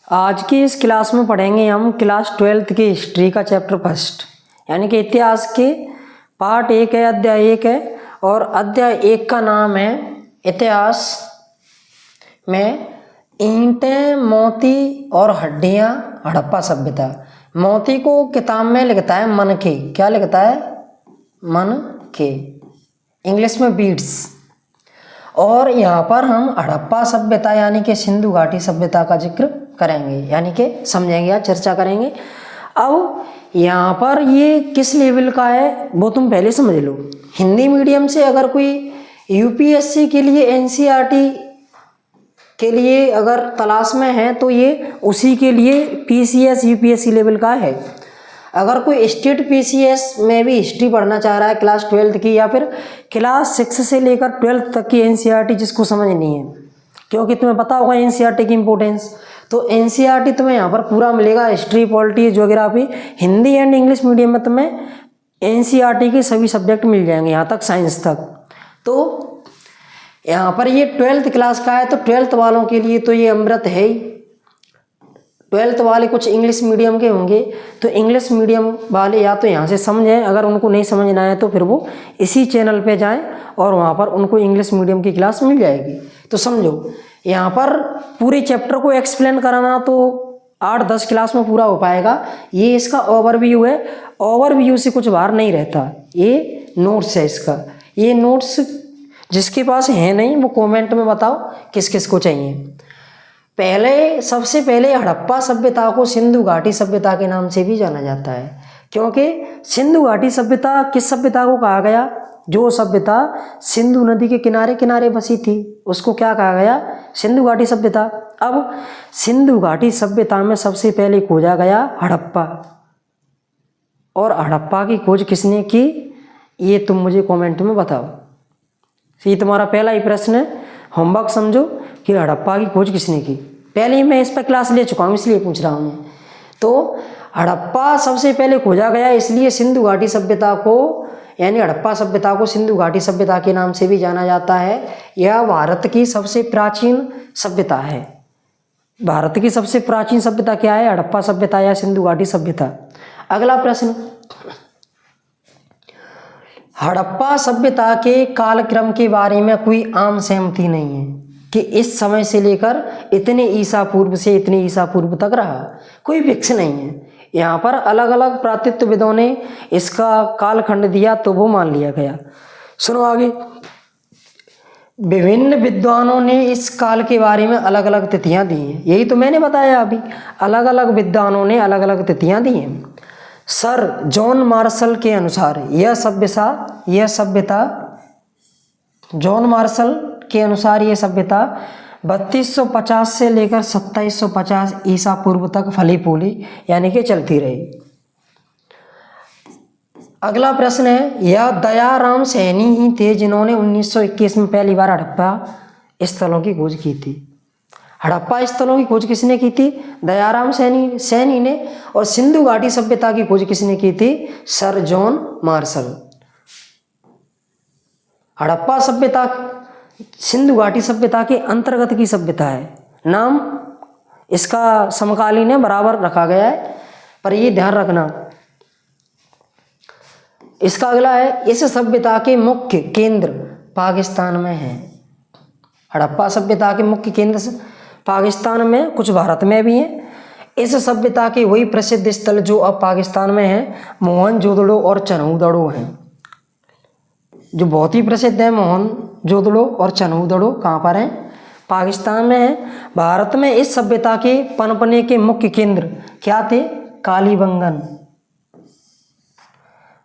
आज की इस क्लास में पढ़ेंगे हम क्लास 12th की हिस्ट्री का चैप्टर फर्स्ट, यानी कि इतिहास के पार्ट 1 है, अध्याय 1 है। और अध्याय 1 का नाम है इतिहास में ईंटें, मोती और हड्डियां, हड़प्पा सभ्यता। मोती को किताब में लिखता है मनके। क्या लिखता है? मनके, इंग्लिश में बीड्स। और यहाँ पर हम हड़प्पा सभ्यता यानी कि सिंधु घाटी सभ्यता का जिक्र करेंगे, यानी कि समझेंगे या चर्चा करेंगे। अब यहाँ पर ये किस लेवल का है वो तुम पहले समझ लो। हिंदी मीडियम से अगर कोई यूपीएससी के लिए एनसीईआरटी के लिए अगर तलाश में है तो ये उसी के लिए पीसीएस यूपीएससी लेवल का है। अगर कोई स्टेट पीसीएस में भी हिस्ट्री पढ़ना चाह रहा है क्लास 12th की, या फिर क्लास 6 से लेकर 12th तक की एनसीईआरटी जिसको समझनी है, क्योंकि तुम्हें पता होगा एनसीईआरटी की इंपॉर्टेंस, तो एनसीईआरटी तुम्हें यहाँ पर पूरा मिलेगा। History, polity, geography, Hindi and English medium में तुम्हें एनसीईआरटी के सभी सब्जेक्ट मिल जाएंगे, यहाँ तक साइंस तक। तो यहाँ पर ये 12th क्लास का है, तो 12th वालों के लिए तो ये अमृत है ही। 12th वाले कुछ इंग्लिश मीडियम के होंगे, तो इंग्लिश मीडियम वाले या तो यहाँ से समझें, अगर उनको नहीं समझना है तो फिर वो इसी चैनल पे जाएं और वहाँ पर उनको इंग्लिश मीडियम की क्लास मिल जाएगी। तो समझो, यहाँ पर पूरे चैप्टर को एक्सप्लेन कराना तो 8-10 क्लास में पूरा हो पाएगा। ये इसका ओवरव्यू है, ओवरव्यू से कुछ बाहर नहीं रहता। ये नोट्स है इसका। ये नोट्स जिसके पास है नहीं वो कमेंट में बताओ किस किस को चाहिए। सबसे पहले हड़प्पा सभ्यता को सिंधु घाटी सभ्यता के नाम से भी जाना जाता है, क्योंकि सिंधु घाटी सभ्यता किस सभ्यता को कहा गया? जो सभ्यता सिंधु नदी के किनारे किनारे बसी थी उसको क्या कहा गया? सिंधु घाटी सभ्यता। अब सिंधु घाटी सभ्यता में सबसे पहले खोजा गया हड़प्पा। और हड़प्पा की खोज किसने की ये तुम मुझे कमेंट में बताओ। ये तुम्हारा पहला ही प्रश्न है, होमवर्क समझो कि हड़प्पा की खोज किसने की। पहले ही मैं इस पर क्लास ले चुका हूँ इसलिए पूछ रहा हूँ। तो हड़प्पा सबसे पहले खोजा गया, इसलिए सिंधु घाटी सभ्यता को यानी हड़प्पा सभ्यता को सिंधु घाटी सभ्यता के नाम से भी जाना जाता है। यह भारत की सबसे प्राचीन सभ्यता है। भारत की सबसे प्राचीन सभ्यता क्या है? हड़प्पा सभ्यता या सिंधु घाटी सभ्यता। अगला प्रश्न, हड़प्पा सभ्यता के कालक्रम के बारे में कोई आम सहमति नहीं है कि इस समय से लेकर इतने ईसा पूर्व से इतने ईसा पूर्व तक रहा, कोई फिक्स नहीं है। यहाँ पर अलग अलग प्रातत्वविदों ने इसका कालखंड दिया तो वो मान लिया गया। सुनो आगे, विभिन्न विद्वानों ने इस काल के बारे में अलग अलग तिथियां दी हैं। यही तो मैंने बताया अभी, अलग अलग विद्वानों ने अलग अलग तिथियां दी हैं। सर जॉन मार्शल के अनुसार यह सभ्यता जॉन मार्शल के अनुसार यह सभ्यता 3250 से लेकर 2750 ईसा पूर्व तक फली फूली यानी कि चलती रही। अगला प्रश्न है, यह दयाराम सैनी ही थे जिन्होंने 1921 में पहली बार हड़प्पा स्थलों की खोज की थी। हड़प्पा स्थलों की खोज किसने की थी? दयाराम सैनी ने। और सिंधु घाटी सभ्यता की खोज किसने की थी? Sir John Marshall. हड़प्पा सभ्यता सिंधु घाटी सभ्यता के अंतर्गत की सभ्यता है। नाम इसका समकालीन है, बराबर रखा गया है, पर ये ध्यान रखना। इसका अगला है, इस सभ्यता के मुख्य केंद्र पाकिस्तान में है। हड़प्पा सभ्यता के मुख्य केंद्र पाकिस्तान में, कुछ भारत में भी हैं। इस सभ्यता के वही प्रसिद्ध स्थल जो अब पाकिस्तान में है मोहनजोदड़ो और चनहूदड़ो हैं, जो बहुत ही प्रसिद्ध है। मोहनजोदड़ो और चनहूदड़ो कहाँ पर हैं? पाकिस्तान में है। भारत में इस सभ्यता के पनपने के मुख्य केंद्र क्या थे? कालीबंगन,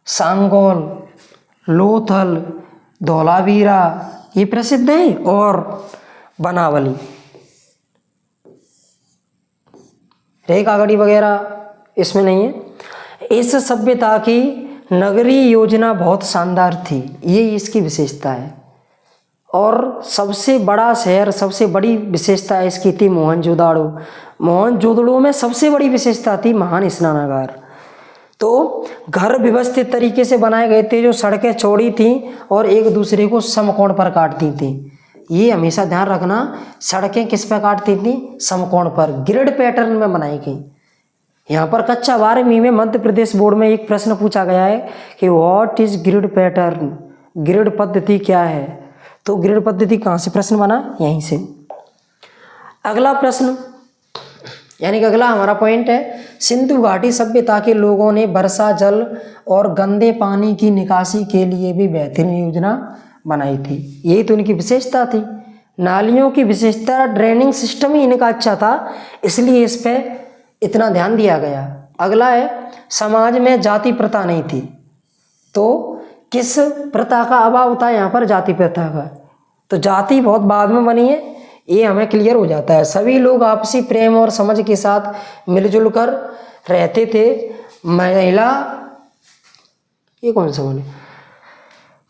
सांगोल, लोथल, धौलावीरा, ये प्रसिद्ध है, और बनावली, रेखागढ़ी वगैरह इसमें नहीं है। इस सभ्यता की नगरीय योजना बहुत शानदार थी, ये इसकी विशेषता है। और सबसे बड़ा शहर, सबसे बड़ी विशेषता इसकी थी मोहनजोदड़ो। मोहनजोदड़ो में सबसे बड़ी विशेषता थी महान स्नानागार। तो घर व्यवस्थित तरीके से बनाए गए थे, जो सड़कें चौड़ी थीं और एक दूसरे को समकोण पर काटती थीं। ये हमेशा ध्यान रखना, सड़कें किस पे काटती थी, समकोण पर, ग्रिड पैटर्न में बनाई गई। यहाँ पर कक्षा 12वीं में मध्य प्रदेश बोर्ड में एक प्रश्न पूछा गया है कि what is grid pattern, grid पद्धति क्या है। तो ग्रिड पद्धति कहाँ से प्रश्न बना, यहीं से। अगला प्रश्न यानी कि अगला हमारा पॉइंट है, सिंधु घाटी सभ्यता के लोगों ने वर्षा जल और गंदे पानी की निकासी के लिए भी बेहतरीन योजना बनाई थी। यही तो इनकी विशेषता थी। नालियों की विशेषता, ड्रेनिंग सिस्टम ही इनका अच्छा था, इसलिए इस पे इतना ध्यान दिया गया। अगला है, समाज में जाति प्रथा नहीं थी। तो किस प्रथा का अभाव था यहाँ पर, जाति प्रथा का। तो जाति बहुत बाद में बनी है, ये हमें क्लियर हो जाता है। सभी लोग आपसी प्रेम और समझ के साथ मिलजुल कर रहते थे। महिला, ये कौन सा बोले,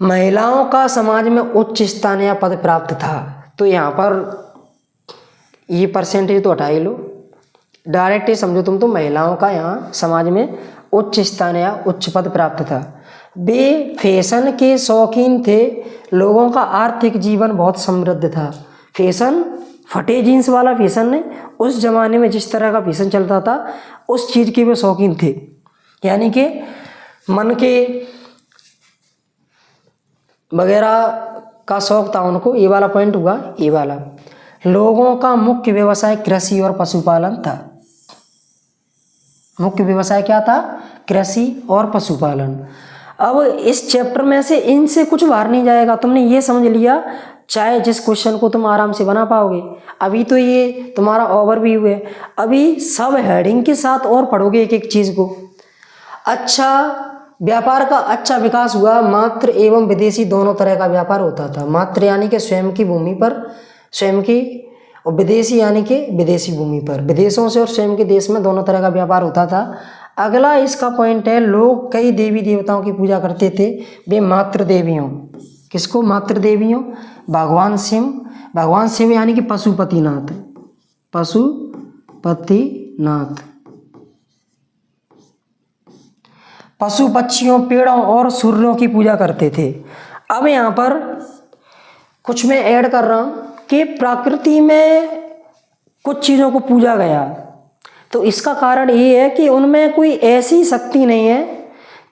महिलाओं का समाज में उच्च स्थान या पद प्राप्त था। तो यहाँ पर ये परसेंटेज तो हटा ही लो, डायरेक्ट ही समझो तुम, तो महिलाओं का यहाँ समाज में उच्च स्थान या उच्च पद प्राप्त था। वे फैशन के शौकीन थे, लोगों का आर्थिक जीवन बहुत समृद्ध था। फैशन, फटे जीन्स वाला फैशन नहीं, उस जमाने में जिस तरह का फैशन चलता था उस चीज़ के वे शौकीन थे, यानी कि मन के वगैरह का शौक था उनको। ये वाला पॉइंट हुआ, ये वाला। लोगों का मुख्य व्यवसाय कृषि और पशुपालन था। मुख्य व्यवसाय क्या था, कृषि और पशुपालन। अब इस चैप्टर में से इनसे कुछ बाहर नहीं जाएगा, तुमने ये समझ लिया, चाहे जिस क्वेश्चन को तुम आराम से बना पाओगे। अभी तो ये तुम्हारा ओवरव्यू है, अभी सब हेडिंग के साथ और पढ़ोगे एक एक चीज़ को। अच्छा, व्यापार का अच्छा विकास हुआ। मात्र एवं विदेशी दोनों तरह का व्यापार होता था। मात्र यानी कि स्वयं की भूमि पर, स्वयं की, और विदेशी यानी कि विदेशी भूमि पर, विदेशों से और स्वयं के देश में दोनों तरह का व्यापार होता था। अगला इसका पॉइंट है, लोग कई देवी देवताओं की पूजा करते थे, वे मात्र देवियों। किसको, मात्र देवियों, भगवान शिव, भगवान शिव यानी कि पशुपतिनाथ, पशुपतिनाथ, पशु पक्षियों, पेड़ों और सूर्यों की पूजा करते थे। अब यहाँ पर कुछ मैं ऐड कर रहा हूँ कि प्रकृति में कुछ चीज़ों को पूजा गया, तो इसका कारण ये है कि उनमें कोई ऐसी शक्ति नहीं है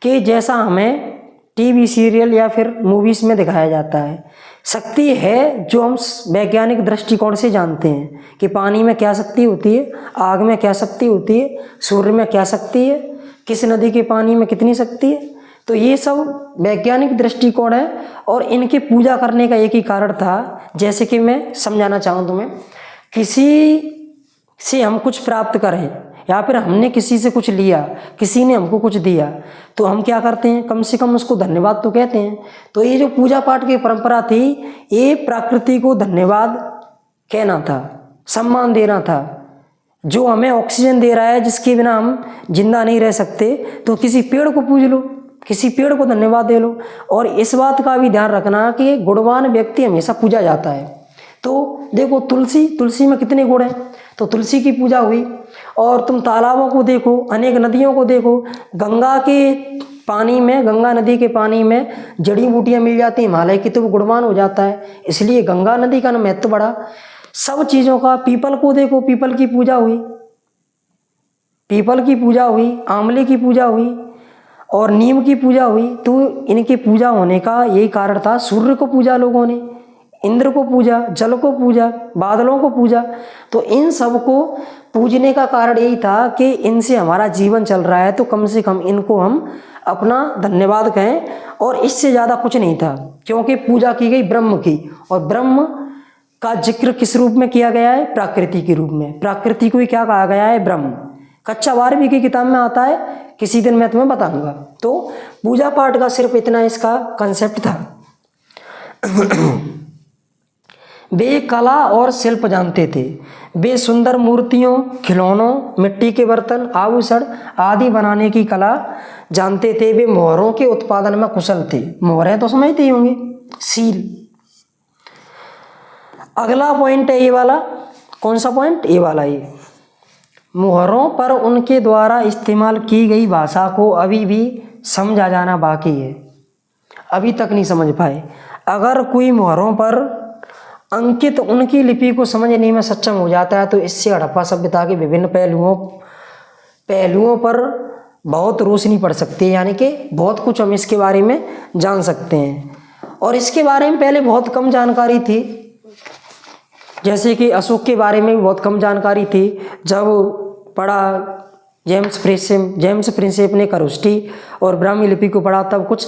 कि जैसा हमें टीवी सीरियल या फिर मूवीज़ में दिखाया जाता है। शक्ति है जो हम वैज्ञानिक दृष्टिकोण से जानते हैं कि पानी में क्या शक्ति होती है, आग में क्या शक्ति होती है, सूर्य में क्या शक्ति है, किस नदी के पानी में कितनी शक्ति है। तो ये सब वैज्ञानिक दृष्टिकोण है और इनकी पूजा करने का एक ही कारण था। जैसे कि मैं समझाना चाहूँ तुम्हें, किसी से हम कुछ प्राप्त करें या फिर हमने किसी से कुछ लिया, किसी ने हमको कुछ दिया, तो हम क्या करते हैं, कम से कम उसको धन्यवाद तो कहते हैं। तो ये जो पूजा पाठ की परंपरा थी, ये प्रकृति को धन्यवाद कहना था, सम्मान देना था। जो हमें ऑक्सीजन दे रहा है, जिसके बिना हम जिंदा नहीं रह सकते, तो किसी पेड़ को पूज लो, किसी पेड़ को धन्यवाद दे लो। और इस बात का भी ध्यान रखना कि गुणवान व्यक्ति हमेशा पूजा जाता है। तो देखो तुलसी, तुलसी में कितने गुण हैं, तो तुलसी की पूजा हुई। और तुम तालाबों को देखो, अनेक नदियों को देखो, गंगा के पानी में, गंगा नदी के पानी में जड़ी बूटियाँ मिल जाती हैं, हिमालय की, तो वो गुणवान हो जाता है, इसलिए गंगा नदी का महत्व बढ़ा। सब चीज़ों का, पीपल को देखो, पीपल की पूजा हुई, पीपल की पूजा हुई, आंवले की पूजा हुई और नीम की पूजा हुई। तो इनकी पूजा होने का यही कारण था। सूर्य को पूजा लोगों ने, इंद्र को पूजा, जल को पूजा, बादलों को पूजा। तो इन सब को पूजने का कारण यही था कि इनसे हमारा जीवन चल रहा है, तो कम से कम इनको हम अपना धन्यवाद कहें। और इससे ज़्यादा कुछ नहीं था, क्योंकि पूजा की गई ब्रह्म की, और ब्रह्म का जिक्र किस रूप में किया गया है, प्रकृति के रूप में। प्रकृति को ही क्या कहा गया है, ब्रह्म। कक्षा 12वीं की किताब में आता है, किसी दिन मैं तुम्हें बताऊंगा। तो पूजा पाठ का सिर्फ इतना इसका कंसेप्ट था। वे कला और शिल्प जानते थे। वे सुंदर मूर्तियों, खिलौनों, मिट्टी के बर्तन, आभूषण आदि बनाने की कला जानते थे। वे मोहरों के उत्पादन में कुशल थे। मोहरें तो समझते ही होंगे, सील। अगला पॉइंट है ये वाला, कौन सा पॉइंट, ये वाला। ये मोहरों पर उनके द्वारा इस्तेमाल की गई भाषा को अभी भी समझा जाना बाकी है, अभी तक नहीं समझ पाए। अगर कोई मोहरों पर अंकित उनकी लिपि को समझने में सक्षम हो जाता है तो इससे हड़प्पा सभ्यता के विभिन्न पहलुओं पर बहुत रोशनी पड़ सकती है, यानी कि बहुत कुछ हम इसके बारे में जान सकते हैं। और इसके बारे में पहले बहुत कम जानकारी थी, जैसे कि अशोक के बारे में भी बहुत कम जानकारी थी। जब पढ़ा जेम्स प्रिंसेप ने खरोष्ठी और ब्राह्मी लिपि को पढ़ा तब कुछ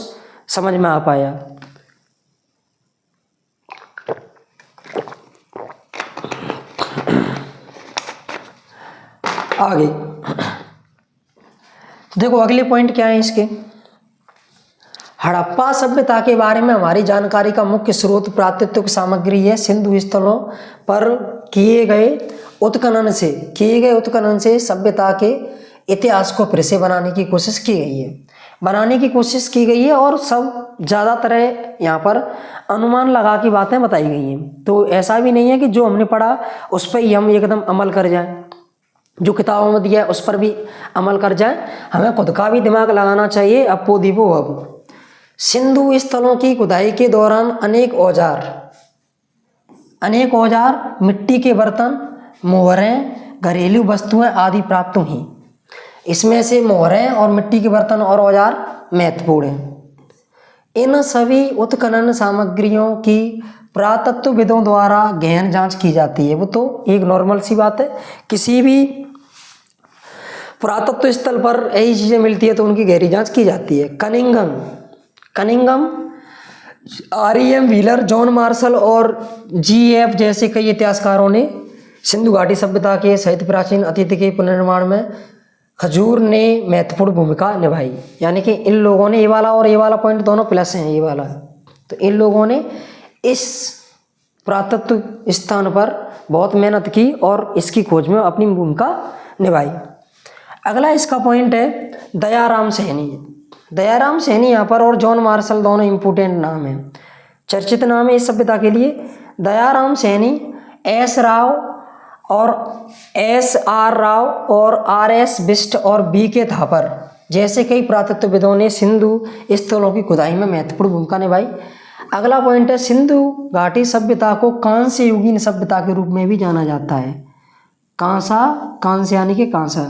समझ में आ पाया। आगे देखो अगले पॉइंट क्या है इसके। हड़प्पा सभ्यता के बारे में हमारी जानकारी का मुख्य स्रोत पुरातत्विक सामग्री है। सिंधु स्थलों पर किए गए उत्खनन से सभ्यता के इतिहास को फिर से बनाने की कोशिश की गई है और सब ज़्यादातर यहाँ पर अनुमान लगा की बातें बताई गई हैं। तो ऐसा भी नहीं है कि जो हमने पढ़ा उस पर ही हम एकदम अमल कर जाएं, जो किताबों में दिया है उस पर भी अमल कर जाए, हमें खुद का भी दिमाग लगाना चाहिए। अपो दीपो अब सिंधु स्थलों की खुदाई के दौरान अनेक औजार, मिट्टी के बर्तन, मोहरें, घरेलू वस्तुएं आदि प्राप्त हुई। इसमें से मोहरें और मिट्टी के बर्तन और औजार महत्वपूर्ण हैं। इन सभी उत्खनन सामग्रियों की पुरातत्वविदों द्वारा गहन जांच की जाती है। वो तो एक नॉर्मल सी बात है, किसी भी पुरातत्व स्थल पर यही चीज़ें मिलती है तो उनकी गहरी जांच की जाती है। Cunningham, R.E.M. Wheeler, John Marshall और G.F. जैसे कई इतिहासकारों ने सिंधु घाटी सभ्यता के सहित प्राचीन अतीत के पुनर्निर्माण में खजूर ने महत्वपूर्ण भूमिका निभाई। यानी कि इन लोगों ने ये वाला पॉइंट दोनों प्लस हैं, ये वाला, तो इन लोगों ने इस पुरातत्व स्थान पर बहुत मेहनत की और इसकी खोज में अपनी भूमिका निभाई। अगला इसका पॉइंट है दयाराम सैनी यहाँ पर और जॉन मार्शल दोनों इम्पोर्टेंट नाम हैं, चर्चित नाम है इस सभ्यता के लिए। दयाराम सैनी, S.R. राव और R.S. बिष्ट और B.K. थापर जैसे कई पुरातत्वविदों ने सिंधु स्थलों की खुदाई में महत्वपूर्ण भूमिका निभाई। अगला पॉइंट है सिंधु घाटी सभ्यता को कांस्य युगीन सभ्यता के रूप में भी जाना जाता है। कांस्य यानी कि कांसा,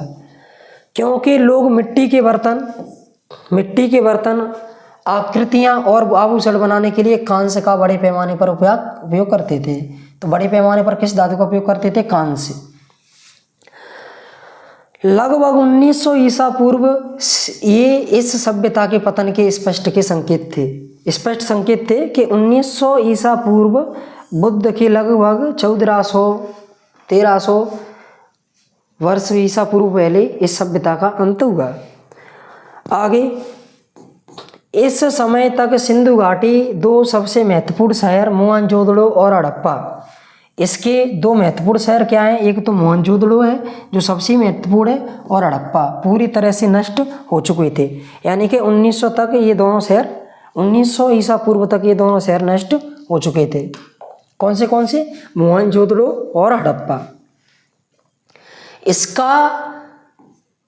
क्योंकि लोग मिट्टी के बर्तन आकृतियां और आभूषण बनाने के लिए कांस्य का बड़े पैमाने पर उपयोग करते थे। तो बड़े पैमाने पर किस धातु का उपयोग करते थे? कांस्य। लगभग 1900 ईसा पूर्व ये इस सभ्यता के पतन के स्पष्ट संकेत थे कि 1900 ईसा पूर्व बुद्ध के लगभग 1400-1300 वर्ष ईसा पूर्व पहले इस सभ्यता का अंत हुआ। आगे इस समय तक सिंधु घाटी दो सबसे महत्वपूर्ण शहर मोहनजोदड़ो और हड़प्पा, इसके दो महत्वपूर्ण शहर क्या हैं? एक तो मोहनजोदड़ो है जो सबसे महत्वपूर्ण है और हड़प्पा पूरी तरह से नष्ट हो चुके थे। यानी कि 1900 तक ये दोनों शहर 1900 ईसा पूर्व तक ये दोनों शहर नष्ट हो चुके थे। कौन से? मोहनजोदड़ो और हड़प्पा। इसका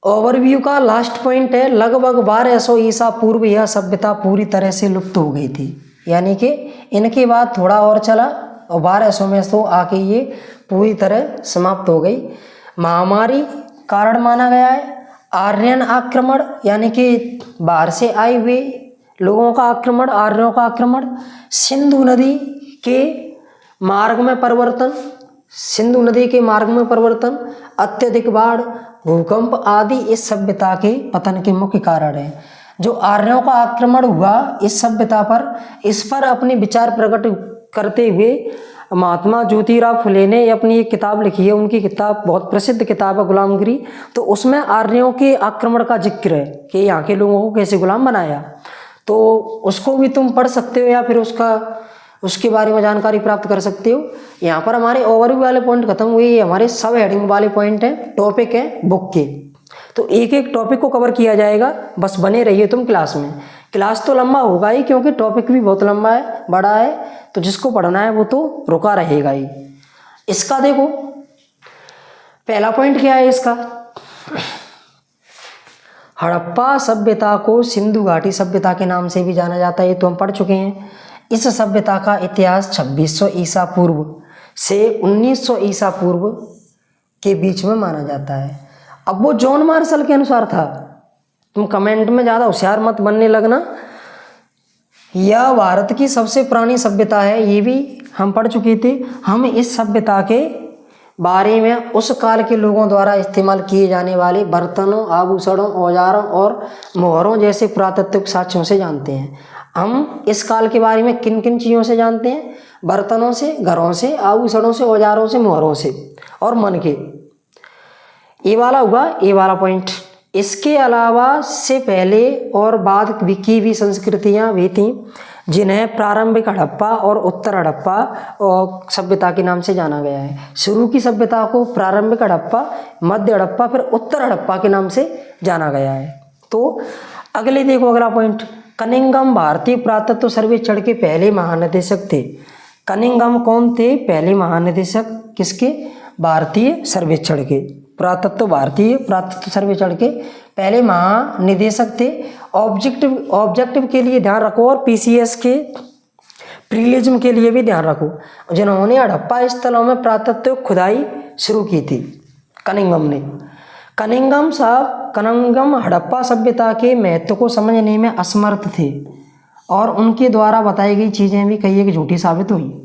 ओवरव्यू का लास्ट पॉइंट है लगभग 1200 ईसा पूर्व यह सभ्यता पूरी तरह से लुप्त हो गई थी। यानी कि इनके बाद थोड़ा और चला और 1200 में तो आके ये पूरी तरह समाप्त हो गई। महामारी कारण माना गया है। आर्यन आक्रमण यानी कि बाहर से आए हुए लोगों का आक्रमण, आर्यों का आक्रमण, सिंधु नदी के मार्ग में परिवर्तन, अत्यधिक बाढ़, भूकंप आदि इस सभ्यता के पतन के मुख्य कारण हैं। जो आर्यों का आक्रमण हुआ इस सभ्यता पर, इस पर अपने विचार प्रकट करते हुए महात्मा ज्योतिराव फुले ने अपनी एक किताब लिखी है। उनकी किताब बहुत प्रसिद्ध किताब है गुलामगिरी। तो उसमें आर्यों के आक्रमण का जिक्र है कि यहाँ के लोगों को कैसे गुलाम बनाया। तो उसको भी तुम पढ़ सकते हो या फिर उसके बारे में जानकारी प्राप्त कर सकते हो। यहाँ पर हमारे ओवरव्यू वाले पॉइंट खत्म हुए। ये हमारे सब हेडिंग वाले पॉइंट है, टॉपिक है बुक के। तो एक एक टॉपिक को कवर किया जाएगा, बस बने रहिए तुम क्लास में। क्लास तो लंबा होगा ही क्योंकि टॉपिक भी बहुत लंबा है, बड़ा है, तो जिसको पढ़ना है वो तो रुका रहेगा ही। इसका देखो पहला पॉइंट क्या है इसका, हड़प्पा सभ्यता को सिंधु घाटी सभ्यता के नाम से भी जाना जाता है, ये तो हम पढ़ चुके हैं। इस सभ्यता का इतिहास 2600 ईसा पूर्व से 1900 ईसा पूर्व के बीच में माना जाता है। अब वो जॉन मार्शल के अनुसार था। तुम कमेंट में ज़्यादा होशियार मत बनने लगना। यह भारत की सबसे पुरानी सभ्यता है, ये भी हम पढ़ चुके थे। हम इस सभ्यता के बारे में उस काल के लोगों द्वारा इस्तेमाल किए जाने वाले बर्तनों, आभूषणों, औजारों और मोहरों जैसे पुरातात्विक साक्ष्यों से जानते हैं। हम इस काल के बारे में किन किन चीज़ों से जानते हैं? बर्तनों से, घरों से, आभूषणों से, औजारों से, मोहरों से और मन के। ये वाला हुआ ये वाला पॉइंट। इसके अलावा से पहले और बाद की भी संस्कृतियाँ भी थीं जिन्हें प्रारंभिक हड़प्पा और उत्तर हड़प्पा और सभ्यता के नाम से जाना गया है। शुरू की सभ्यता को प्रारंभिक हड़प्पा, मध्य हड़प्पा, फिर उत्तर हड़प्पा के नाम से जाना गया है। तो अगले देखो अगला पॉइंट, कनिंघम भारतीय पुरातत्व सर्वेक्षण के पहले महानिदेशक थे। कनिंघम कौन थे? पहले महानिदेशक किसके? भारतीय सर्वेक्षण के, भारतीय पुरातत्व सर्वेक्षण के पहले महानिदेशक थे। ऑब्जेक्टिव के लिए ध्यान रखो और पीसीएस के प्रीलिज्म के लिए भी ध्यान रखो, जिन्होंने हड़प्पा स्थलों में पुरातत्व खुदाई शुरू की थी। कनिंघम ने। कनिंघम हड़प्पा सभ्यता के महत्व को समझने में असमर्थ थे और उनके द्वारा बताई गई चीज़ें भी कई एक झूठी साबित हुई।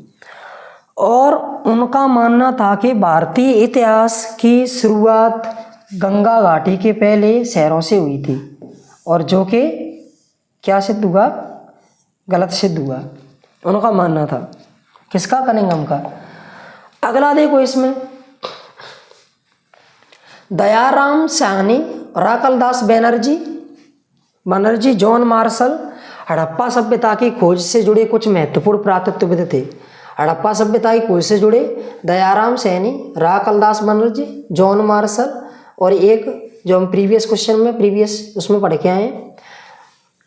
और उनका मानना था कि भारतीय इतिहास की शुरुआत गंगा घाटी के पहले शहरों से हुई थी, और जो कि क्या सिद्ध हुआ? गलत सिद्ध हुआ। उनका मानना था। किसका? कनिंघम का। अगला देखो, इसमें दयाराम साहनी, राकलदास बनर्जी, जॉन मार्शल हड़प्पा सभ्यता की खोज से जुड़े कुछ महत्वपूर्ण पुरातत्वविद थे। हड़प्पा सभ्यता की खोज से जुड़े दयाराम सैनी, राकलदास बनर्जी, जॉन मार्शल और एक जो हम प्रीवियस उसमें पढ़ के आए हैं,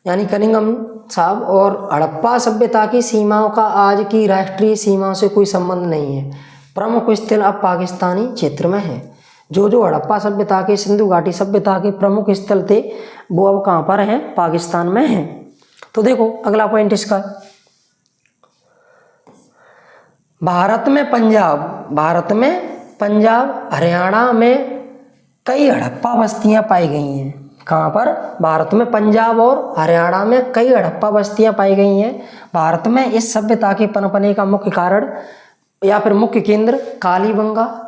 यानी कनिंघम साहब। और हड़प्पा सभ्यता की सीमाओं का आज की राष्ट्रीय सीमाओं से कोई संबंध नहीं है। प्रमुख स्थल अब पाकिस्तानी क्षेत्र में है। जो हड़प्पा सभ्यता के, सिंधु घाटी सभ्यता के प्रमुख स्थल थे वो अब कहाँ पर हैं? पाकिस्तान में हैं। तो देखो अगला पॉइंट इसका, भारत में पंजाब, हरियाणा में कई हड़प्पा बस्तियां पाई गई हैं। कहाँ पर? भारत में पंजाब और हरियाणा में कई हड़प्पा बस्तियां पाई गई हैं। भारत में इस सभ्यता के पनपने का मुख्य कारण या फिर मुख्य केंद्र कालीबंगा,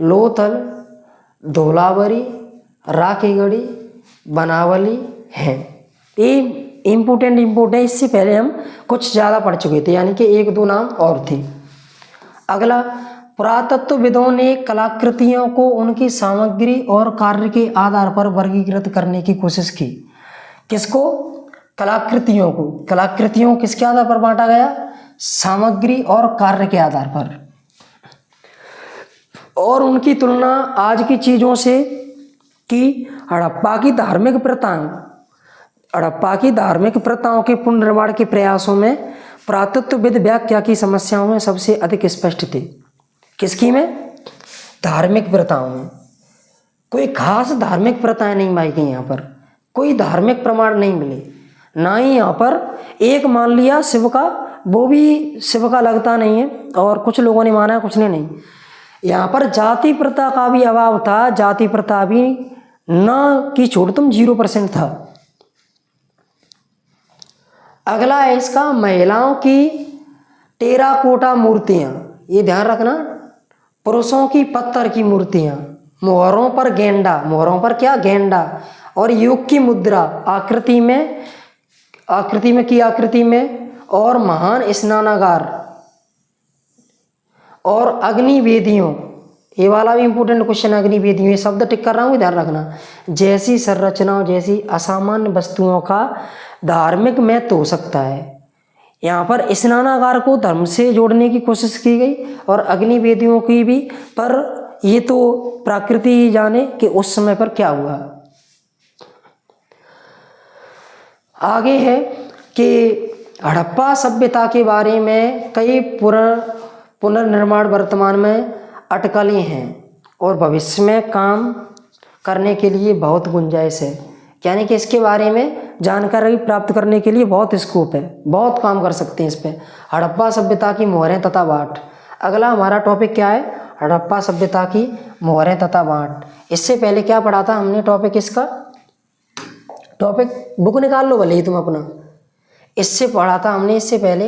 लोथल, धौलावरी, राखीगढ़ी, बनावली हैं। ये इम्पोर्टेंट है। इससे पहले हम कुछ ज़्यादा पढ़ चुके थे, यानी कि एक दो नाम और थे। अगला, पुरातत्वविदों ने कलाकृतियों को उनकी सामग्री और कार्य के आधार पर वर्गीकृत करने की कोशिश की। किसको? कलाकृतियों को। कलाकृतियों किसके आधार पर बांटा गया? सामग्री और कार्य के आधार पर। और उनकी तुलना आज की चीज़ों से की। हड़प्पा की धार्मिक प्रथाओं के पुनर्निर्माण के प्रयासों में पुरातत्वविद व्याख्या की समस्याओं में सबसे अधिक स्पष्ट थे। किसकी में? धार्मिक प्रथाओं में। कोई खास धार्मिक प्रथाएं नहीं पाई गई यहाँ पर, कोई धार्मिक प्रमाण नहीं मिले। ना ही यहाँ पर एक मान लिया शिव का, वो भी शिव का लगता नहीं है, और कुछ लोगों ने माना, कुछ ने नहीं। यहाँ पर जाति प्रथा का भी अभाव था। जाति प्रथा भी ना की छोड़ तुम 0% था। अगला है इसका, महिलाओं की टेराकोटा मूर्तियां। ये ध्यान रखना, पुरुषों की पत्थर की मूर्तियां, मोहरों पर गेंडा, मोहरों पर क्या? गेंडा, और योग की मुद्रा आकृति में, और महान स्नानागार और अग्निवेदियों। ये वाला भी इंपॉर्टेंट क्वेश्चन, अग्निवेदियों, ये शब्द टिक कर रहा हूँ, ध्यान रखना। जैसी संरचनाओं, जैसी असामान्य वस्तुओं का धार्मिक महत्व हो सकता है। यहाँ पर स्नानागार को धर्म से जोड़ने की कोशिश की गई, और अग्निवेदियों की भी, पर ये तो प्रकृति ही जाने कि उस समय पर क्या हुआ। आगे है कि हड़प्पा सभ्यता के बारे में कई पुनर्निर्माण वर्तमान में अटकलें हैं और भविष्य में काम करने के लिए बहुत गुंजाइश है। यानी कि इसके बारे में जानकारी प्राप्त करने के लिए बहुत स्कोप है, बहुत काम कर सकते हैं इस पे। हड़प्पा सभ्यता की मोहरें तथा बाट। अगला हमारा टॉपिक क्या है? हड़प्पा सभ्यता की मोहरें तथा बाट। इससे पहले क्या पढ़ा था हमने टॉपिक इसका? टॉपिक बुक निकाल लो भले ही तुम अपना। इससे पढ़ा था हमने इससे पहले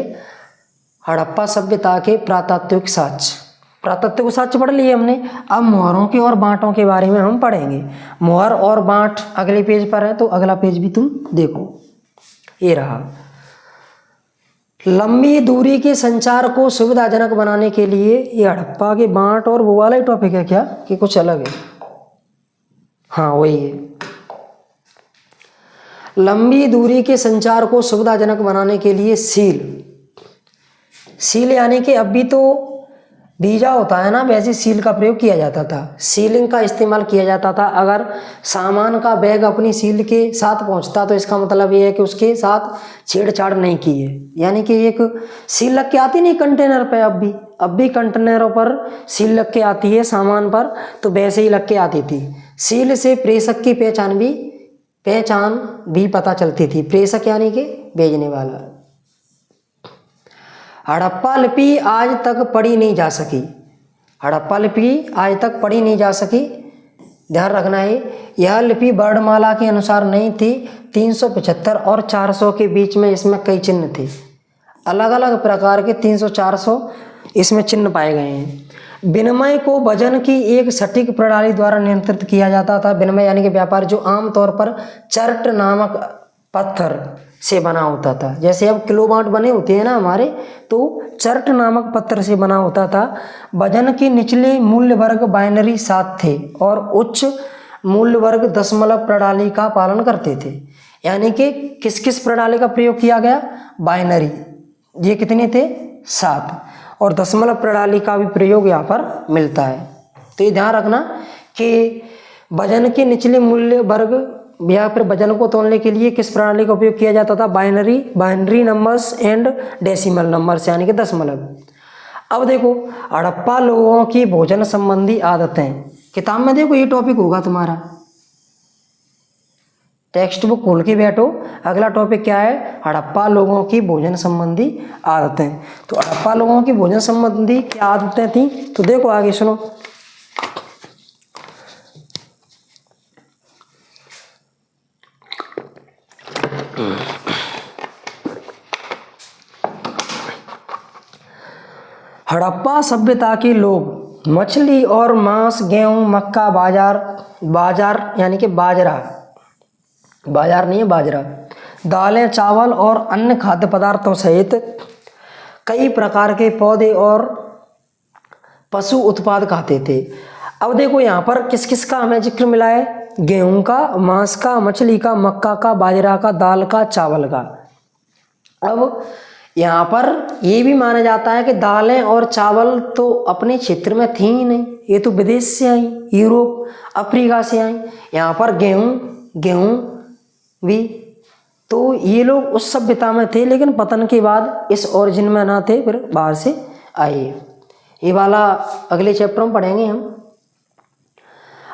हड़प्पा सभ्यता के पुरातात्विक साक्ष्य। पुरातात्विक साक्ष्य पढ़ लिए हमने। अब मोहरों के और बांटों के बारे में हम पढ़ेंगे। मोहर और बांट अगले पेज पर है, तो अगला पेज भी तुम देखो। ये रहा। लंबी दूरी के संचार को सुविधाजनक बनाने के लिए ये हड़प्पा के बांट और वो वाला ही टॉपिक है क्या कि कुछ अलग है? हाँ वही है। लंबी दूरी के संचार को सुविधाजनक बनाने के लिए सील यानी कि अभी तो बीजा होता है ना, वैसे सील का प्रयोग किया जाता था। सीलिंग का इस्तेमाल किया जाता था। अगर सामान का बैग अपनी सील के साथ पहुंचता तो इसका मतलब ये है कि उसके साथ छेड़छाड़ नहीं की है। यानी कि एक सील लग के आती नहीं कंटेनर पे, अब भी कंटेनरों पर सील लग के आती है सामान पर, तो वैसे ही लग के आती थी। सील से प्रेषक की पहचान भी पता चलती थी। प्रेषक यानी कि भेजने वाला। हड़प्पा लिपि आज तक पढ़ी नहीं जा सकी। हड़प्पा लिपि आज तक पढ़ी नहीं जा सकी, ध्यान रखना है। यह लिपि वर्णमाला के अनुसार नहीं थी। 375 और 400 के बीच में इसमें कई चिन्ह थे। अलग अलग प्रकार के 300-400 इसमें चिन्ह पाए गए हैं। विनिमय को वजन की एक सटीक प्रणाली द्वारा नियंत्रित किया जाता था। विनिमय यानी कि व्यापार, जो आमतौर पर चर्ट नामक पत्थर से बना होता था। जैसे अब किलो बांट बने होते हैं ना हमारे, तो चर्ट नामक पत्थर से बना होता था। वजन के निचले मूल्य वर्ग बाइनरी 7 थे और उच्च मूल्य वर्ग दशमलव प्रणाली का पालन करते थे। यानी कि किस किस प्रणाली का प्रयोग किया गया? बाइनरी, ये कितने थे? 7, और दशमलव प्रणाली का भी प्रयोग यहाँ पर मिलता है। तो ये ध्यान रखना कि वजन के निचले मूल्य वर्ग या फिर वजन को तोलने के लिए किस प्रणाली का उपयोग किया जाता था? Binary numbers and decimal numbers, यानी कि दशमलव। अब देखो हड़प्पा लोगों की भोजन संबंधी आदतें। किताब में देखो ये टॉपिक होगा तुम्हारा, टेक्स्ट बुक खोल के बैठो। अगला टॉपिक क्या है? हड़प्पा लोगों की भोजन संबंधी आदतें। तो हड़प्पा लोगों की भोजन संबंधी क्या आदतें थी? तो देखो आगे सुनो। हड़प्पा सभ्यता के लोग मछली और मांस, गेहूं, मक्का, बाजार यानी कि बाजार नहीं है बाजरा, दालें, चावल और अन्य खाद्य पदार्थों सहित कई प्रकार के पौधे और पशु उत्पाद खाते थे। अब देखो यहाँ पर किस किस का हमें जिक्र मिला है? गेहूं का, मांस का, मछली का, मक्का का, बाजरा का, दाल का, चावल का। अब यहाँ पर ये भी माना जाता है कि दालें और चावल तो अपने क्षेत्र में थी ही नहीं, ये तो विदेश से आई, यूरोप, अफ्रीका से आई। यहाँ पर गेहूं भी, तो ये लोग उस सभ्यता में थे, लेकिन पतन के बाद इस ओरिजिन में ना थे, फिर बाहर से आए। ये वाला अगले चैप्टर में पढ़ेंगे हम।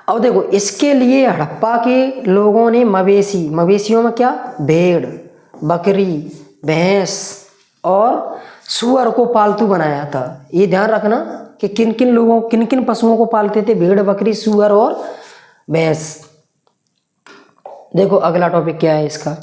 अब देखो इसके लिए हड़प्पा के लोगों ने मवेशियों में क्या? भेड़, बकरी, भैंस और सूअर को पालतू बनाया था। ये ध्यान रखना कि किन किन पशुओं को पालते थे? भेड़, बकरी, सूअर और भैंस। देखो अगला टॉपिक क्या है इसका?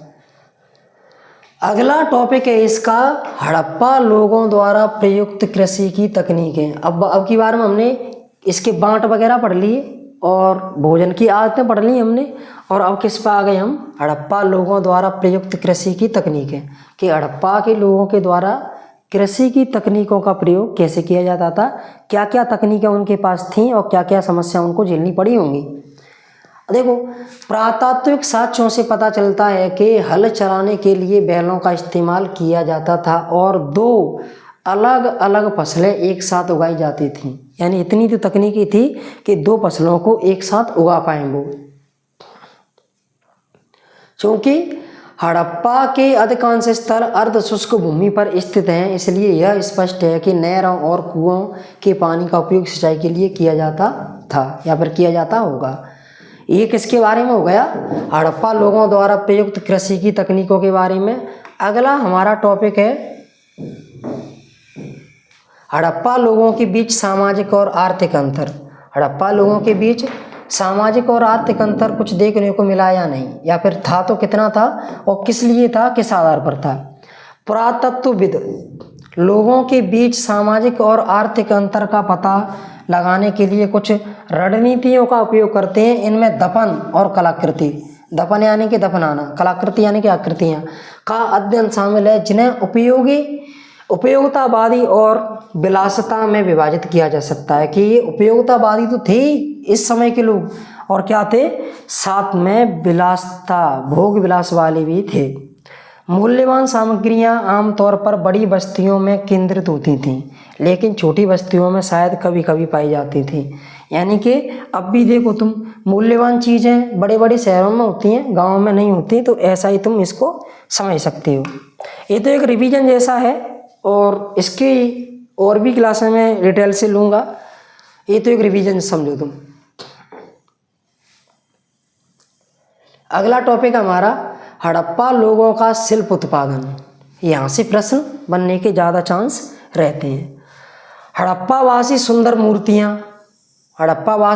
अगला टॉपिक है इसका हड़प्पा लोगों द्वारा प्रयुक्त कृषि की तकनीकें। अब की बार में हमने इसके बांट वगैरह पढ़ लिए और भोजन की आदतें पढ़ ली हमने, और अब किस पर आ गए हम? हड़प्पा लोगों द्वारा प्रयुक्त कृषि की तकनीकें, कि हड़प्पा के लोगों के द्वारा कृषि की तकनीकों का प्रयोग कैसे किया जाता था, क्या क्या तकनीकें उनके पास थीं और क्या क्या समस्या उनको झेलनी पड़ी होंगी। देखो पुरातात्विक साक्ष्यों से पता चलता है कि हल चलाने के लिए बैलों का इस्तेमाल किया जाता था और 2 अलग अलग फसलें एक साथ उगाई जाती थीं। यानी इतनी तो तकनीकी थी कि 2 फसलों को एक साथ उगा पाएं वो। क्योंकि हड़प्पा के अधिकांश स्थल अर्ध शुष्क भूमि पर स्थित हैं, इसलिए यह स्पष्ट है कि नहरों और कुओं के पानी का उपयोग सिंचाई के लिए किया जाता था या फिर किया जाता होगा। ये किसके बारे में हो गया? हड़प्पा लोगों द्वारा प्रयुक्त कृषि की तकनीकों के बारे में। अगला हमारा टॉपिक है हड़प्पा लोगों के बीच सामाजिक और आर्थिक अंतर। हड़प्पा लोगों के बीच सामाजिक और आर्थिक अंतर कुछ देखने को मिला या नहीं, या फिर था तो कितना था और किस लिए था, किस आधार पर था? पुरातत्वविद लोगों के बीच सामाजिक और आर्थिक अंतर का पता लगाने के लिए कुछ रणनीतियों का उपयोग करते हैं। इनमें दफन और कलाकृति, दफन यानी कि दफनाना, कलाकृति यानी कि आकृतियाँ का अध्ययन शामिल है, जिन्हें उपयोगितावादी और विलासिता में विभाजित किया जा सकता है। कि ये उपयोगितावादी तो थे इस समय के लोग, और क्या थे, साथ में विलासिता, भोग विलास वाले भी थे। मूल्यवान सामग्रियां आमतौर पर बड़ी बस्तियों में केंद्रित होती थीं, लेकिन छोटी बस्तियों में शायद कभी कभी पाई जाती थी। यानी कि अब भी देखो तुम, मूल्यवान चीज़ें बड़े बड़े शहरों में होती हैं, गाँव में नहीं होती, तो ऐसा ही तुम इसको समझ सकते हो। ये तो एक रिवीजन जैसा है, और इसकी और भी क्लासें में डिटेल से लूँगा। ये तो एक रिवीजन समझो तुम। अगला टॉपिक हमारा हड़प्पा लोगों का शिल्प उत्पादन। यहाँ से प्रश्न बनने के ज़्यादा चांस रहते हैं। हड़प्पावासी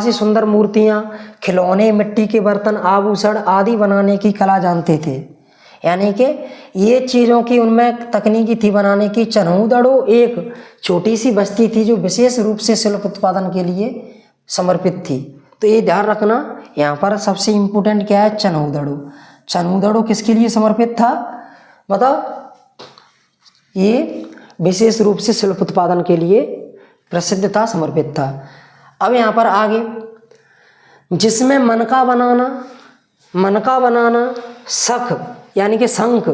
सुंदर मूर्तियाँ, खिलौने, मिट्टी के बर्तन, आभूषण आदि बनाने की कला जानते थे। यानी कि ये चीज़ों की उनमें तकनीकी थी बनाने की। चनहूदड़ो एक छोटी सी बस्ती थी जो विशेष रूप से शिल्प उत्पादन के लिए समर्पित थी। तो ये ध्यान रखना, यहाँ पर सबसे इम्पोर्टेंट क्या है, चनहूदड़ो। चनहूदड़ो किसके लिए समर्पित था, बताओ? ये विशेष रूप से शिल्प उत्पादन के लिए प्रसिद्ध था, समर्पित था। अब यहाँ पर आगे, जिसमें मनका बनाना, शंख यानी कि शंख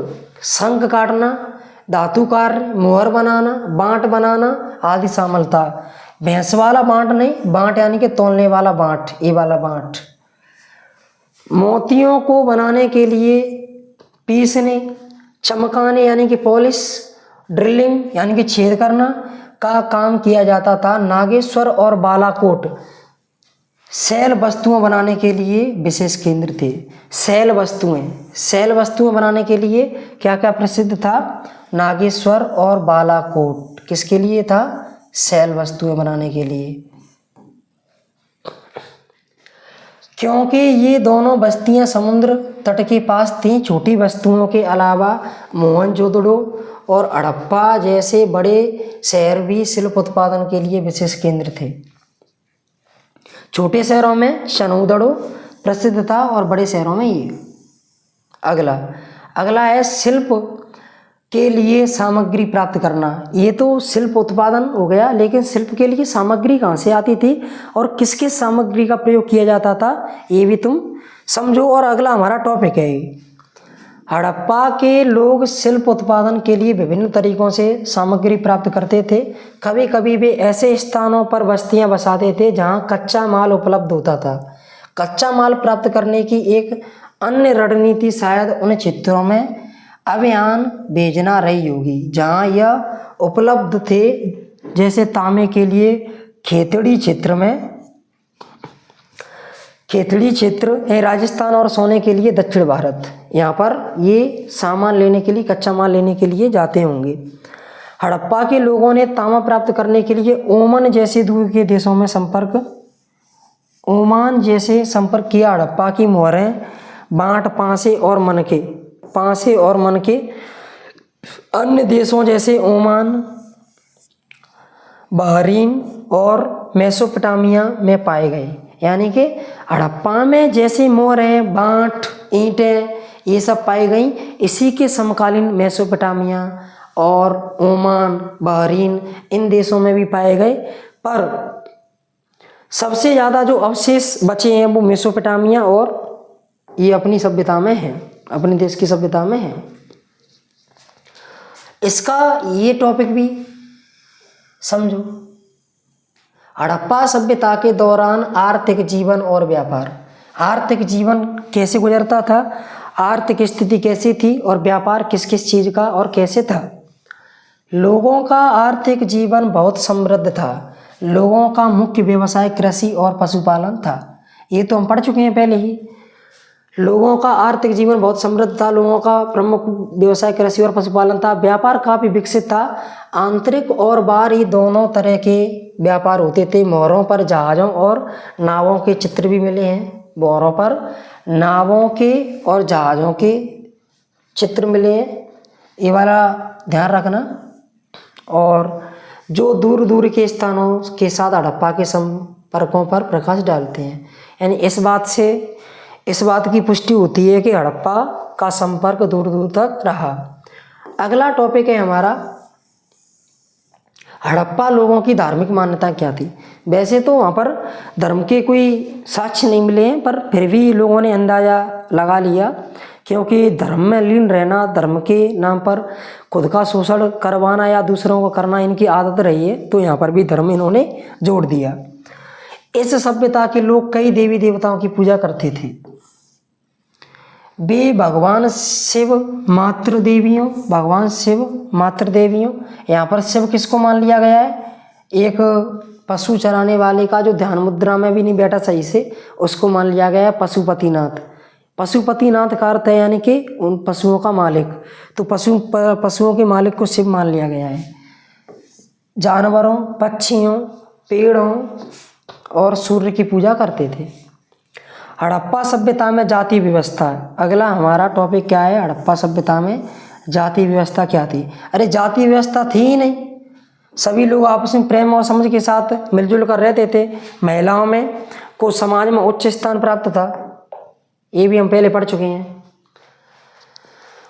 काटना, धातु कार्य, मोहर बनाना, बांट बनाना आदि शामिल था। भैंस वाला बांट नहीं, बांट यानी कि तौलने वाला बांट, ये वाला बांट। मोतियों को बनाने के लिए पीसने, चमकाने यानी कि पॉलिश, ड्रिलिंग यानी कि छेद करना का काम किया जाता था। नागेश्वर और बालाकोट शैल वस्तुएं बनाने के लिए विशेष केंद्र थे। शैल वस्तुएं बनाने के लिए क्या क्या प्रसिद्ध था? नागेश्वर और बालाकोट किसके लिए था? शैल वस्तुएं बनाने के लिए। क्योंकि ये दोनों बस्तियां समुद्र तट के पास थीं, छोटी वस्तुओं के अलावा मोहनजोदड़ो और हड़प्पा जैसे बड़े शहर भी शिल्प उत्पादन के लिए विशेष केंद्र थे। छोटे शहरों में चनहूदड़ो प्रसिद्ध था और बड़े शहरों में ये। अगला है शिल्प के लिए सामग्री प्राप्त करना। ये तो शिल्प उत्पादन हो गया, लेकिन शिल्प के लिए सामग्री कहाँ से आती थी और किस किस सामग्री का प्रयोग किया जाता था, ये भी तुम समझो। और अगला हमारा टॉपिक है, हड़प्पा के लोग शिल्प उत्पादन के लिए विभिन्न तरीकों से सामग्री प्राप्त करते थे। कभी कभी वे ऐसे स्थानों पर बस्तियां बसाते थे जहां कच्चा माल उपलब्ध होता था। कच्चा माल प्राप्त करने की एक अन्य रणनीति शायद उन क्षेत्रों में अभियान भेजना रही होगी जहां यह उपलब्ध थे, जैसे तांबे के लिए खेतड़ी क्षेत्र है राजस्थान, और सोने के लिए दक्षिण भारत। यहाँ पर ये सामान लेने के लिए, कच्चा माल लेने के लिए जाते होंगे। हड़प्पा के लोगों ने तांबा प्राप्त करने के लिए ओमान जैसे दूर के देशों में संपर्क किया। हड़प्पा की मोहरें बांट, पांसे और मनके अन्य देशों जैसे ओमान, बहरीन और मेसोपोटामिया में पाए गए। यानी कि हड़प्पा में जैसे मोहरें, बांट, ईंटें ये सब पाई गई, इसी के समकालीन मेसोपोटामिया और ओमान, बहरीन इन देशों में भी पाए गए। पर सबसे ज़्यादा जो अवशेष बचे हैं वो मेसोपोटामिया और ये अपनी सभ्यता में है, अपने देश की सभ्यता में है। इसका ये टॉपिक भी समझो। हड़प्पा सभ्यता के दौरान आर्थिक जीवन और व्यापार। आर्थिक जीवन कैसे गुजरता था, आर्थिक स्थिति कैसी थी और व्यापार किस किस चीज़ का और कैसे था। लोगों का आर्थिक जीवन बहुत समृद्ध था। लोगों का मुख्य व्यवसाय कृषि और पशुपालन था। ये तो हम पढ़ चुके हैं पहले ही। लोगों का आर्थिक जीवन बहुत समृद्ध था। लोगों का प्रमुख व्यवसाय कृषि और पशुपालन था। व्यापार काफ़ी विकसित था। आंतरिक और बाहरी दोनों तरह के व्यापार होते थे। मोहरों पर जहाज़ों और नावों के चित्र भी मिले हैं। मोहरों पर नावों के और जहाज़ों के चित्र मिले हैं, ये वाला ध्यान रखना। और जो दूर दूर के स्थानों के साथ हड़प्पा के संपर्कों पर प्रकाश डालते हैं, यानी इस बात की पुष्टि होती है कि हड़प्पा का संपर्क दूर दूर तक रहा। अगला टॉपिक है हमारा, हड़प्पा लोगों की धार्मिक मान्यता क्या थी। वैसे तो वहाँ पर धर्म के कोई साक्ष्य नहीं मिले हैं, पर फिर भी लोगों ने अंदाज़ा लगा लिया, क्योंकि धर्म में लीन रहना, धर्म के नाम पर खुद का शोषण करवाना या दूसरों को करना इनकी आदत रही है, तो यहाँ पर भी धर्म इन्होंने जोड़ दिया। इस सभ्यता के लोग कई देवी देवताओं की पूजा करते थे। वे भगवान शिव मातृ देवियों, यहाँ पर शिव किसको मान लिया गया है, एक पशु चराने वाले का जो ध्यान मुद्रा में भी नहीं बैठा सही से, उसको मान लिया गया है पशुपतिनाथ। पशुपतिनाथ का अर्थ है यानी कि उन पशुओं का मालिक, तो पशुओं के मालिक को शिव मान लिया गया है। जानवरों, पक्षियों, पेड़ों और सूर्य की पूजा करते थे। हड़प्पा सभ्यता में जाति व्यवस्था, अगला हमारा टॉपिक क्या है, हड़प्पा सभ्यता में जाति व्यवस्था क्या थी। अरे जाति व्यवस्था थी ही नहीं, सभी लोग आपस में प्रेम और समझ के साथ मिलजुल कर रहते थे। महिलाओं में को समाज में उच्च स्थान प्राप्त था, ये भी हम पहले पढ़ चुके हैं।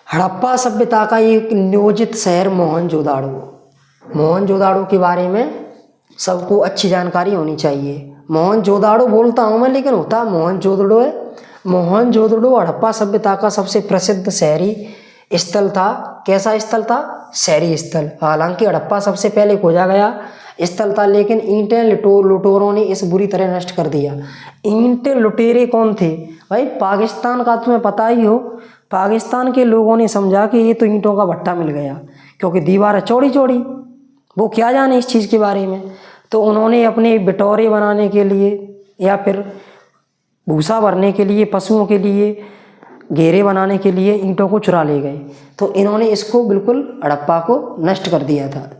हड़प्पा सभ्यता का एक नियोजित शहर मोहनजोदाड़ो के बारे में सबको अच्छी जानकारी होनी चाहिए। मोहनजोदाड़ो बोलता हूँ मैं, लेकिन होता मोहनजोदड़ो है। मोहनजोदड़ो हड़प्पा सभ्यता का सबसे प्रसिद्ध शहरी स्थल था। कैसा स्थल था, शहरी स्थल। हालांकि हड़प्पा सबसे पहले खोजा गया स्थल था, लेकिन ईंटें लुटेरों ने इस बुरी तरह नष्ट कर दिया। ईंटें लुटेरे कौन थे भाई, पाकिस्तान का तुम्हें पता ही हो। पाकिस्तान के लोगों ने समझा कि ये तो ईंटों का भट्टा मिल गया, क्योंकि दीवार चौड़ी चौड़ी, वो क्या जाने इस चीज़ के बारे में। तो उन्होंने अपने बिटोरे बनाने के लिए या फिर भूसा भरने के लिए, पशुओं के लिए घेरे बनाने के लिए ईंटों को चुरा ले गए। तो इन्होंने इसको बिल्कुल हड़प्पा को नष्ट कर दिया था।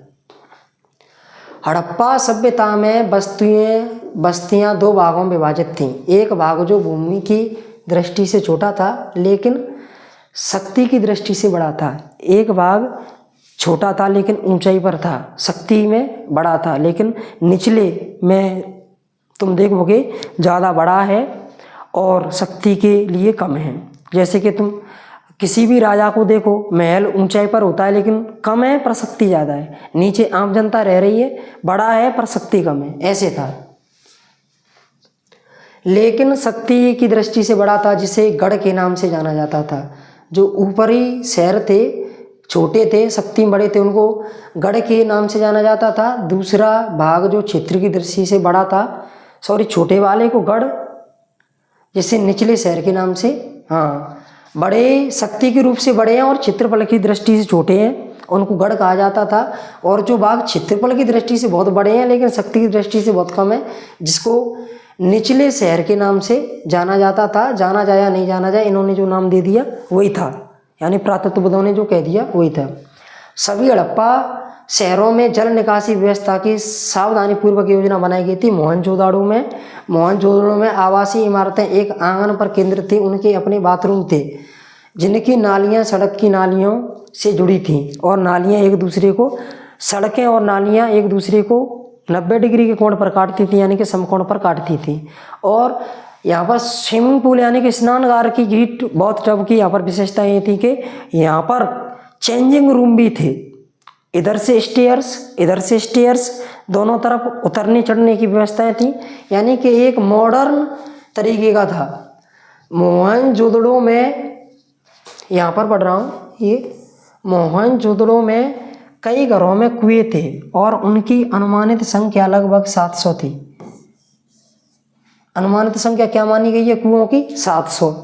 हड़प्पा सभ्यता में बस्तियां दो भागों में विभाजित थीं। एक भाग जो भूमि की दृष्टि से छोटा था लेकिन शक्ति की दृष्टि से बड़ा था। एक भाग छोटा था लेकिन ऊंचाई पर था, शक्ति में बड़ा था, लेकिन निचले में तुम देखोगे ज़्यादा बड़ा है और शक्ति के लिए कम है। जैसे कि तुम किसी भी राजा को देखो, महल ऊंचाई पर होता है लेकिन कम है पर शक्ति ज़्यादा है। नीचे आम जनता रह रही है, बड़ा है पर शक्ति कम है, ऐसे था। लेकिन शक्ति की दृष्टि से बड़ा था, जिसे गढ़ के नाम से जाना जाता था। जो ऊपरी शहर थे छोटे थे, शक्ति में बड़े थे, उनको गढ़ के नाम से जाना जाता था। दूसरा भाग जो क्षेत्र की दृष्टि से बड़ा था, छोटे वाले को गढ़, जैसे निचले शहर के नाम से, बड़े शक्ति के रूप से बड़े हैं और क्षेत्रफल की दृष्टि से छोटे हैं, उनको गढ़ कहा जाता था। और जो भाग क्षेत्रफल की दृष्टि से बहुत बड़े हैं लेकिन शक्ति की दृष्टि से बहुत कम है, जिसको निचले शहर के नाम से जाना जाता था। जाना जाए या नहीं जाना जाए, इन्होंने जो नाम दे दिया वही था, यानी पुरातत्वविदों ने जो कह दिया वही था। सभी हड़प्पा शहरों में जल निकासी व्यवस्था की सावधानी पूर्वक योजना बनाई गई थी। मोहनजोदाड़ो में आवासीय इमारतें एक आंगन पर केंद्रित थी। उनके अपने बाथरूम थे, जिनकी नालियां सड़क की नालियों से जुड़ी थीं, और नालियां एक दूसरे को, सड़कें और नालियां एक दूसरे को 90 डिग्री के कोण पर काटती थी, यानी कि समकोण पर काटती थी। और यहाँ पर स्विमिंग पूल यानी कि स्नानगार की हीट बहुत टब की यहाँ पर विशेषता ये थी कि यहाँ पर चेंजिंग रूम भी थे। इधर से स्टेयर्स, दोनों तरफ उतरने चढ़ने की व्यवस्थाएं थी, यानी कि एक मॉडर्न तरीके का था। मोहनजोदड़ो में, यहाँ पर पढ़ रहा हूँ, ये मोहनजोदड़ो में कई घरों में कुएं थे और उनकी अनुमानित संख्या लगभग 700 थी। अनुमानित संख्या क्या मानी गई है कुओं की? 700।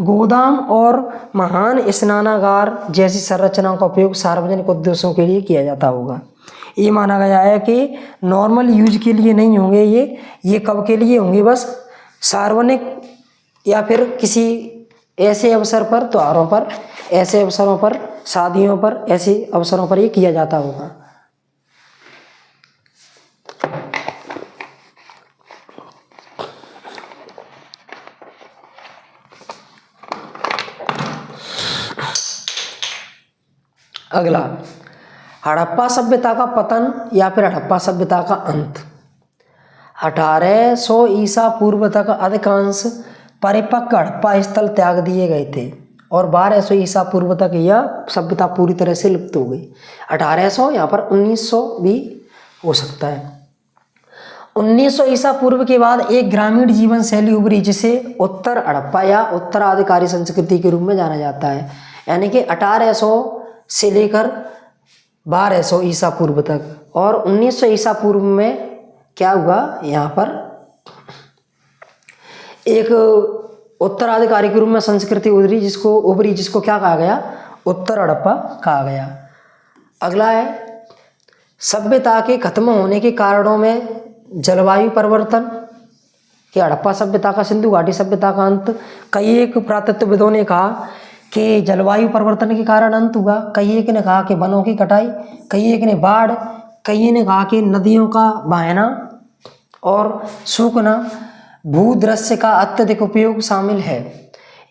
गोदाम और महान स्नानागार जैसी संरचनाओं का उपयोग सार्वजनिक उद्देश्यों के लिए किया जाता होगा। ये माना गया है कि नॉर्मल यूज के लिए नहीं होंगे ये कब के लिए होंगे? बस सार्वजनिक या फिर किसी ऐसे अवसर पर, त्योहारों पर, ऐसे अवसरों पर, शादियों पर, ऐसे अवसरों पर ये किया जाता होगा। अगला, हड़प्पा सभ्यता का पतन या फिर हड़प्पा सभ्यता का अंत। 1800 ईसा पूर्व तक अधिकांश परिपक्व हड़प्पा स्थल त्याग दिए गए थे और 1200 ईसा पूर्व तक यह सभ्यता पूरी तरह से लुप्त हो गई। 1800 यहाँ पर 1900 भी हो सकता है। 1900 ईसा पूर्व के बाद एक ग्रामीण जीवन शैली उभरी जिसे उत्तर हड़प्पा या उत्तराधिकारी संस्कृति के रूप में जाना जाता है। यानी कि 1800 से लेकर 1200 ईसा पूर्व तक और 1900 ईसा पूर्व में क्या हुआ, यहाँ पर एक उत्तराधिकारी के रूप में संस्कृति उभरी जिसको क्या कहा गया, उत्तर हड़प्पा कहा गया। अगला है, सभ्यता के खत्म होने के कारणों में जलवायु परिवर्तन, कि हड़प्पा सभ्यता का सिंधु घाटी सभ्यता का अंत। कई एक पुरातत्वविदों ने कहा कि जलवायु परिवर्तन के कारण अंत हुआ, कई एक ने कहा कि वनों की कटाई, कई एक ने बाढ़, कई ने कहा कि नदियों का बहना और सूखना, भूदृश्य का अत्यधिक उपयोग शामिल है।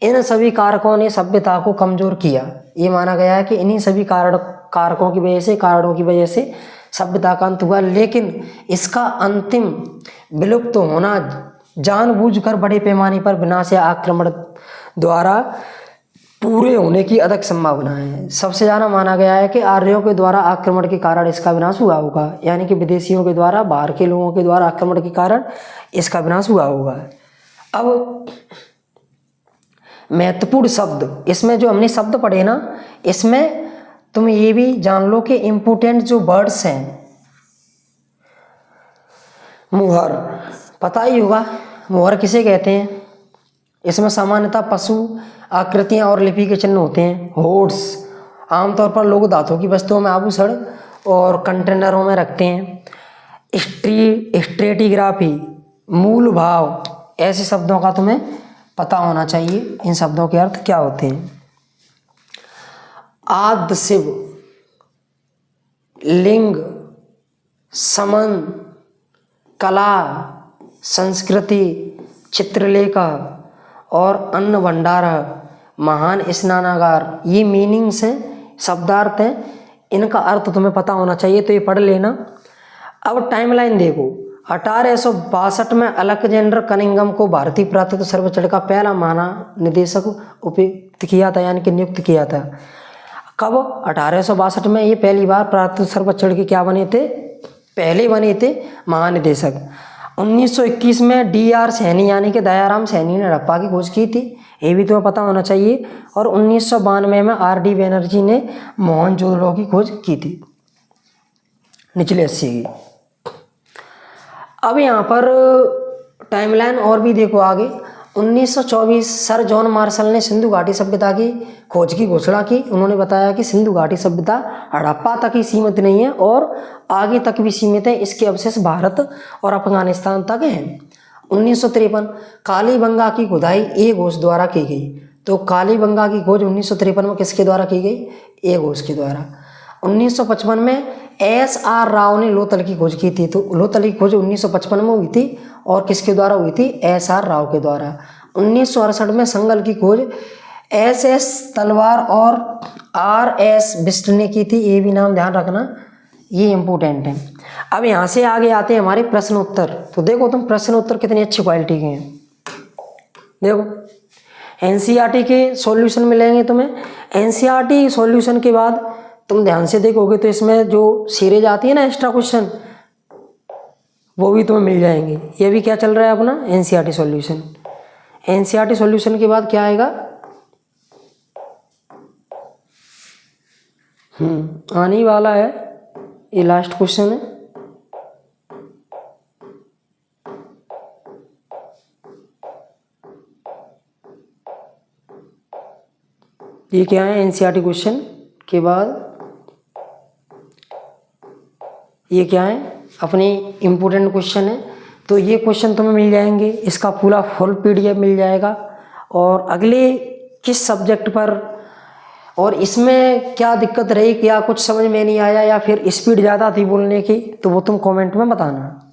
इन सभी कारकों ने सभ्यता को कमजोर किया। ये माना गया है कि इन्हीं सभी कारणों की वजह से सभ्यता का अंत हुआ, लेकिन इसका अंतिम विलुप्त होना जानबूझकर बड़े पैमाने पर विनाश या आक्रमण द्वारा पूरे होने की अधिक संभावना है। सबसे ज़्यादा माना गया है कि आर्यों के द्वारा आक्रमण के कारण इसका विनाश हुआ होगा, यानी कि विदेशियों के द्वारा, बाहर के लोगों के द्वारा आक्रमण के कारण इसका विनाश हुआ होगा। अब महत्वपूर्ण शब्द, इसमें जो हमने शब्द पढ़े ना, इसमें तुम ये भी जान लो कि इम्पोर्टेंट जो वर्ड्स हैं, मुहर पता ही होगा, मुहर किसे कहते हैं। इसमें सामान्यतः पशु आकृतियां और लिपि के चिन्ह होते हैं। होड्स आमतौर पर लोग धातु की वस्तुओं में आभूषण और कंटेनरों में रखते हैं। स्ट्रेटिग्राफी, मूल भाव, ऐसे शब्दों का तुम्हें पता होना चाहिए, इन शब्दों के अर्थ क्या होते हैं। आद्य शिव, लिंग, समन, कला, संस्कृति, चित्रलेखा और अन्न भंडार, महान स्नानागार, ये मीनिंग्स हैं, शब्दार्थ हैं, इनका अर्थ तुम्हें पता होना चाहिए, तो ये पढ़ लेना। अब टाइमलाइन देखो, 1862 में अलेक्जेंडर कनिंघम को भारतीय पुरातत्व सर्वेक्षण का पहला महानिदेशक उपयुक्त किया था, यानी कि नियुक्त किया था। कब? 1862 में ये पहली बार पुरातत्व सर्वेक्षण के क्या बने थे, पहले बने थे महानिदेशक। 1921 में DR सैनी यानी कि दयाराम सैनी ने हड़प्पा की खोज की थी, ये भी तुम्हें पता होना चाहिए। और 1992 में RD बैनर्जी ने मोहनजोदड़ो की खोज की थी, निचले हिस्से की। अब यहाँ पर टाइमलाइन और भी देखो आगे। 1924 सर जॉन मार्शल ने सिंधु घाटी सभ्यता की खोज की घोषणा की। उन्होंने बताया कि सिंधु घाटी सभ्यता हड़प्पा तक ही सीमित नहीं है और आगे तक भी सीमित है, इसके अवशेष भारत और अफगानिस्तान तक हैं। 1953 कालीबंगा की खुदाई ए घोष द्वारा की गई। तो कालीबंगा की खोज 1953 में किसके द्वारा की गई? ए घोष के द्वारा। 1955 में SR राव ने लोथल की खोज की थी। तो लोथल की खोज 1955 में हुई थी और किसके द्वारा हुई थी? SR राव के द्वारा। 1968 में संगल की खोज SS तलवार और RS बिष्ट ने की थी। ये भी नाम ध्यान रखना, ये इंपॉर्टेंट है। अब यहाँ से आगे आते हैं हमारे प्रश्न उत्तर। तो देखो तुम प्रश्न उत्तर कितनी अच्छी क्वालिटी के हैं। देखो NCERT के सॉल्यूशन मिलेंगे तुम्हें। NCERT सॉल्यूशन के बाद तुम ध्यान से देखोगे तो इसमें जो सीरीज आती है ना एक्स्ट्रा क्वेश्चन, वो भी तुम्हें मिल जाएंगे। ये भी क्या चल रहा है अपना NCERT सॉल्यूशन। NCERT सॉल्यूशन के बाद क्या आएगा? आने वाला है, ये लास्ट क्वेश्चन है। ये क्या है? NCERT क्वेश्चन के बाद ये क्या है? अपने इम्पोर्टेंट क्वेश्चन है। तो ये क्वेश्चन तुम्हें मिल जाएंगे, इसका पूरा फुल PDF मिल जाएगा। और अगले किस सब्जेक्ट पर और इसमें क्या दिक्कत रही, क्या कुछ समझ में नहीं आया या फिर स्पीड ज़्यादा थी बोलने की, तो वो तुम कमेंट में बताना।